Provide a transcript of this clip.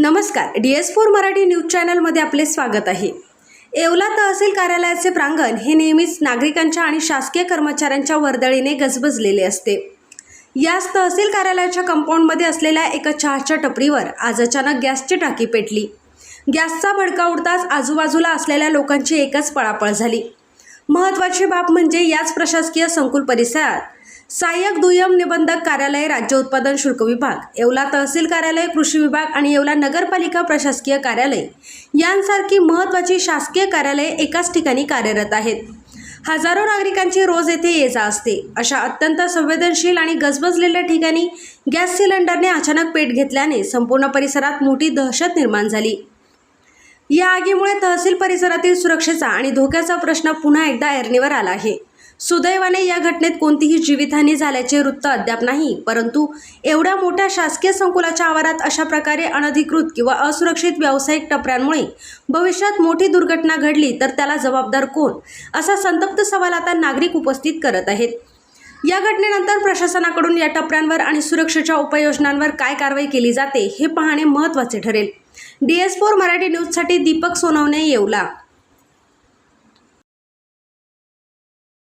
नमस्कार, DS4 Marathi news चॅनलमध्ये आपले स्वागत आहे। येवला तहसील कार्यालयाचे प्रांगण हे नेहमीच नागरिकांच्या आणि शासकीय कर्मचाऱ्यांच्या वर्दळीने गजबजलेले असते। याच तहसील कार्यालयाच्या कंपाऊंडमध्ये असलेल्या एका चहाच्या टपरीवर आज अचानक गॅसची टाकी पेटली। गॅसचा भडका उडताच आजूबाजूला असलेल्या लोकांची एकच पळापळ झाली। महत्त्वाची बाब म्हणजे याच प्रशासकीय संकुल परिसरात सहाय्यक दुय्यम निबंधक कार्यालय, राज्य उत्पादन शुल्क विभाग, येवला तहसील कार्यालय, कृषी विभाग आणि येवला नगरपालिका प्रशासकीय कार्यालय यांसारखी महत्त्वाची शासकीय कार्यालये एकाच ठिकाणी कार्यरत आहेत। हजारो नागरिकांची रोज येथे ये-जा असते। अशा अत्यंत संवेदनशील आणि गजबजलेल्या ठिकाणी गॅस सिलेंडरने अचानक पेट घेतल्याने संपूर्ण परिसरात मोठी दहशत निर्माण झाली। या आगीमुळे तहसील परिसरातील सुरक्षेचा आणि धोक्याचा प्रश्न पुन्हा एकदा ऐरणीवर आला आहे। सुदैवाने या घटनेत कोणतीही जीवितहानी झाल्याचे वृत्त अद्याप नाही, परंतु एवढ्या मोठ्या शासकीय संकुलाच्या आवारात अशा प्रकारे अनधिकृत किंवा असुरक्षित व्यावसायिक टपऱ्यांमुळे भविष्यात मोठी दुर्घटना घडली तर त्याला जबाबदार कोण, असा संतप्त सवाल आता नागरिक उपस्थित करत आहेत। या घटनेनंतर प्रशासनाकडून या टपऱ्यांवर आणि सुरक्षेच्या उपाययोजनांवर काय कारवाई केली जाते हे पाहणे महत्त्वाचे ठरेल। DS4 मराठी न्यूजसाठी दीपक सोनवणे, येवला।